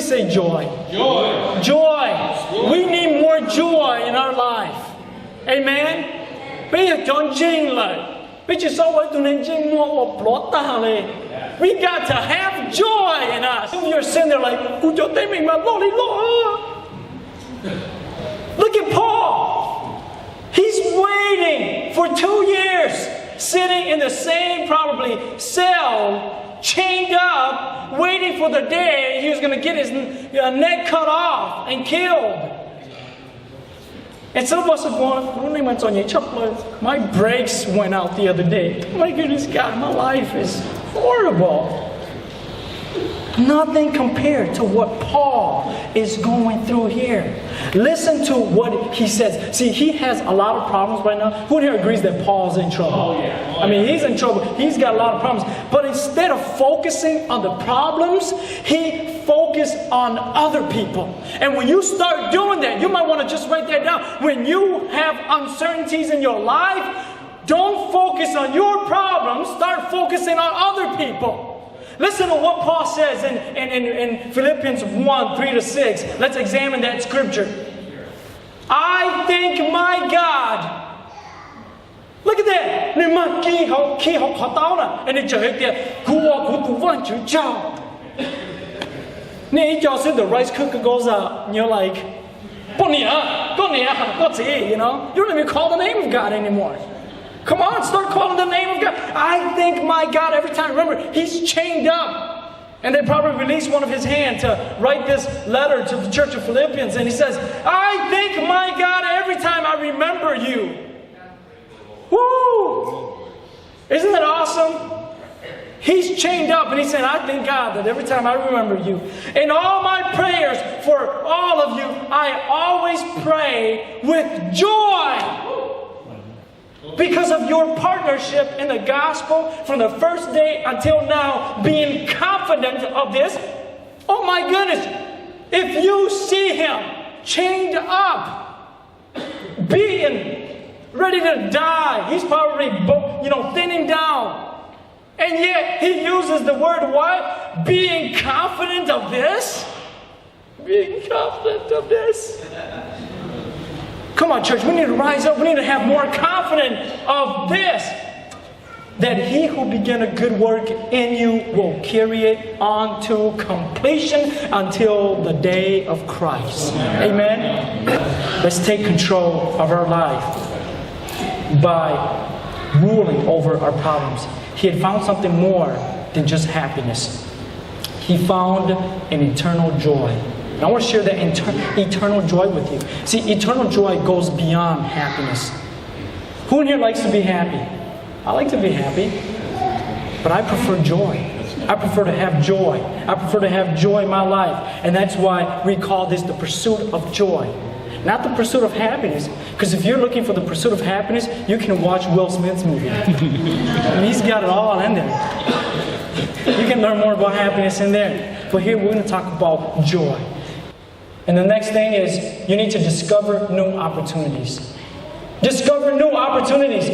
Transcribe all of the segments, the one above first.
say joy. Joy. We need more joy in our life. Amen. Bây giờ chọn riêng lại. Bây giờ sau ấy tụi nên riêng mua một plot ta lên. We got to have joy in us. Some of you are sitting there like, "Cô cho tay mình mà lo đi lo." Look at Paul. He's waiting for 2 years, sitting in the same probably cell, chained up, waiting for the day he was going to get his neck cut off and killed. And some of us are going, my brakes went out the other day. My goodness, God, my life is horrible. Nothing compared to what Paul is going through here. Listen to what he says. See, he has a lot of problems right now. Who here agrees that Paul's in trouble? I mean, he's in trouble. He's got a lot of problems. But instead of focusing on the problems, he focused on other people. And when you start doing that, you might want to just write that down. When you have uncertainties in your life, don't focus on your problems. Start focusing on other people. Listen to what Paul says in Philippians 1, 3-6. Let's examine that scripture. I thank my God. Look at that. And the rice cooker goes out and you're like, you know? You don't even call the name of God anymore. Come on, start calling the name of God. I thank my God every time. Remember, he's chained up. And they probably released one of his hands to write this letter to the church of Philippians. And he says, I thank my God every time I remember you. Woo! Isn't that awesome? He's chained up and he said, I thank God that every time I remember you. In all my prayers for all of you, I always pray with joy. Because of your partnership in the gospel from the first day until now, being confident of this. Oh my goodness, if you see him chained up, beaten, ready to die, he's probably, thinning down. And yet he uses the word what? Being confident of this? Being confident of this. Come on, church, we need to rise up. We need to have more confidence of this. That he who began a good work in you will carry it on to completion until the day of Christ. Amen? Let's take control of our life by ruling over our problems. He had found something more than just happiness. He found an eternal joy. And I want to share that eternal joy with you. See, eternal joy goes beyond happiness. Who in here likes to be happy? I like to be happy, but I prefer joy. I prefer to have joy. I prefer to have joy in my life. And that's why we call this the pursuit of joy. Not the pursuit of happiness. Because if you're looking for the pursuit of happiness, you can watch Will Smith's movie. And he's got it all in there. You can learn more about happiness in there. But here we're going to talk about joy. And the next thing is, you need to discover new opportunities. Discover new opportunities.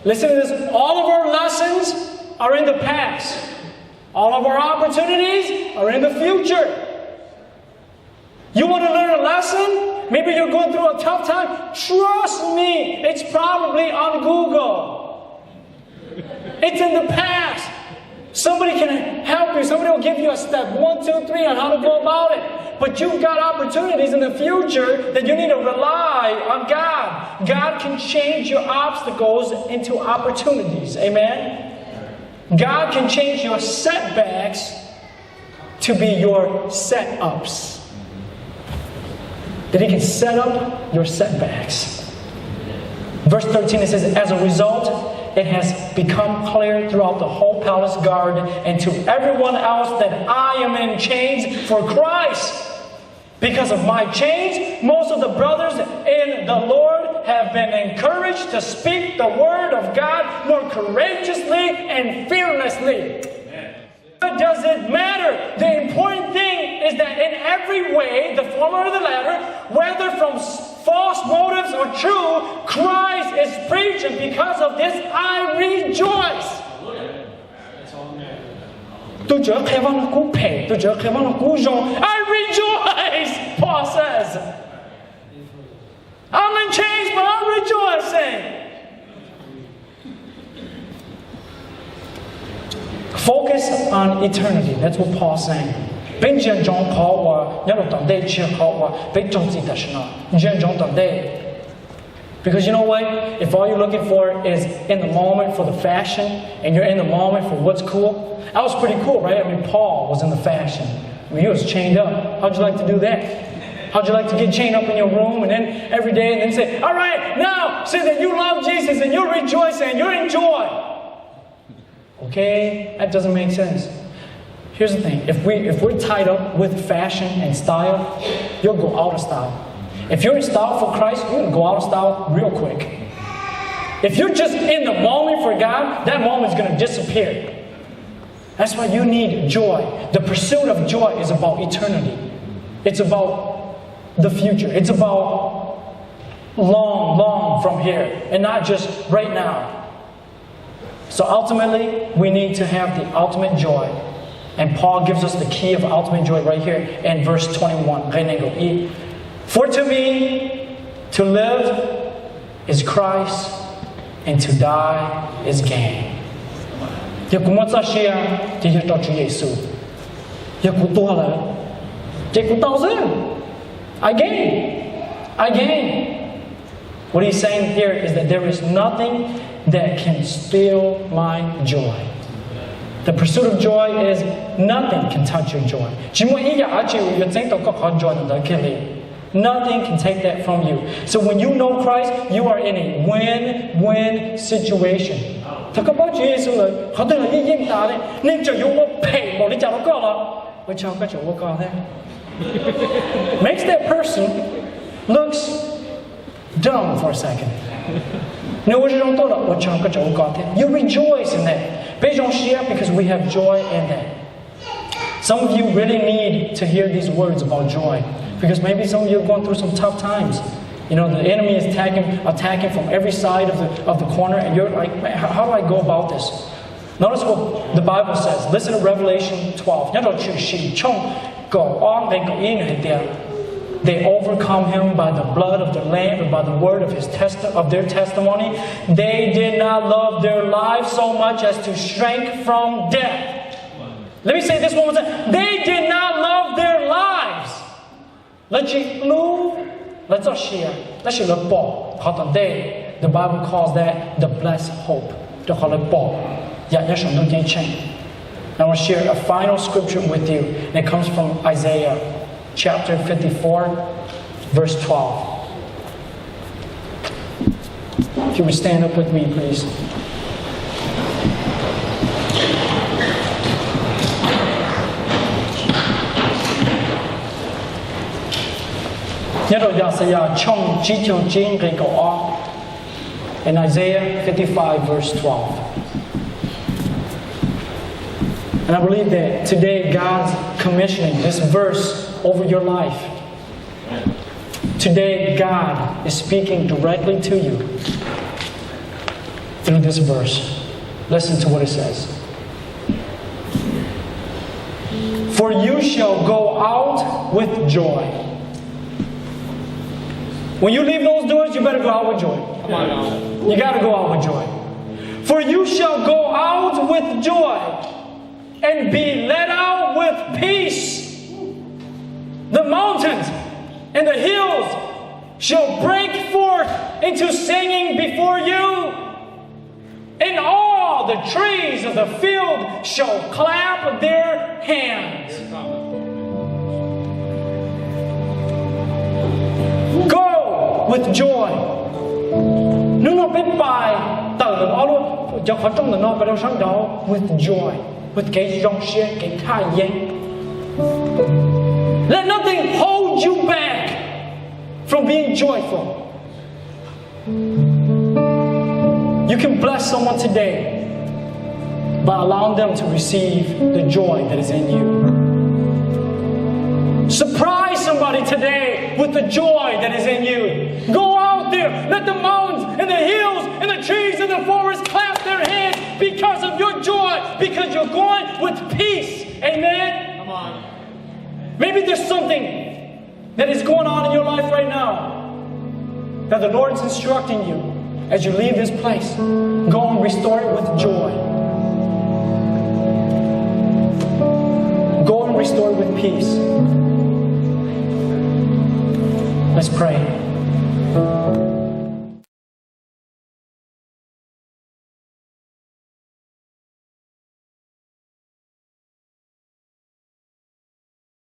Listen to this. All of our lessons are in the past. All of our opportunities are in the future. You want to learn a lesson? Maybe you're going through a tough time. Trust me, it's probably on Google. It's in the past. Somebody can help you. Somebody will give you a step 1, 2, 3 on how to go about it. But you've got opportunities in the future that you need to rely on God. God can change your obstacles into opportunities. Amen? God can change your setbacks to be your set-ups. That He can set up your setbacks. Verse 13, it says, as a result, it has become clear throughout the whole palace guard and to everyone else that I am in chains for Christ. Because of my chains, most of the brothers in the Lord have been encouraged to speak the word of God more courageously and fearlessly. What does it matter? The important thing is that in every way, the former or the latter, whether from false motives or true, Christ is preached, and because of this, I rejoice. I says. I'm in chains, but I'm rejoicing. Focus on eternity. That's what Paul's saying. Because you know what? If all you're looking for is in the moment for the fashion, and you're in the moment for what's cool, that was pretty cool, right? I mean, Paul was in the fashion. I mean, he was chained up. How'd you like to do that? How'd you like to get chained up in your room and then every day and then say, all right, now say that you love Jesus and you're rejoicing and you're in joy. Okay? That doesn't make sense. Here's the thing. If we're tied up with fashion and style, you'll go out of style. If you're in style for Christ, you're going to go out of style real quick. If you're just in the moment for God, that moment's going to disappear. That's why you need joy. The pursuit of joy is about eternity. It's about the future. It's about long from here and not just right now. So ultimately, we need to have the ultimate joy. And Paul gives us the key of ultimate joy right here in verse 21. For to me, to live is Christ, and to die is gain. I gain. What he's saying here is that there is nothing that can steal my joy. The pursuit of joy is nothing can touch your joy. Nothing can take that from you. So when you know Christ, you are in a win-win situation. Makes that person looks dumb for a second. You rejoice in that. Because we have joy in that. Some of you really need to hear these words about joy. Because maybe some of you are going through some tough times. You know, the enemy is attacking from every side of the corner, and you're like, man, how do I go about this? Notice what the Bible says. Listen to Revelation 12. They overcome him by the blood of the Lamb and by the word of their testimony. They did not love their lives so much as to shrink from death. Let me say this one more time. They did not love their lives. The Bible calls that the blessed hope. I want to share a final scripture with you. And it comes from Isaiah chapter 54, verse 12. If you would stand up with me, please. In Isaiah 55, verse 12. And I believe that today God's commissioning this verse over your life. Today God is speaking directly to you through this verse. Listen to what it says. For you shall go out with joy. When you leave those doors, you better go out with joy. Come on now. You got to go out with joy. For you shall go out with joy and be led out with peace. The mountains and the hills shall break forth into singing before you, and all the trees of the field shall clap their hands. Go with joy. With joy. Let nothing hold you back from being joyful. You can bless someone today by allowing them to receive the joy that is in you. Surprise somebody today with the joy that is in you. Go out there, let the mountains and the hills and the trees and the forests clap their hands because of your joy, because you're going with peace. Amen? Come on. Maybe there's something that is going on in your life right now, that the Lord is instructing you as you leave this place, go and restore it with joy. Go and restore it with peace. Let's pray.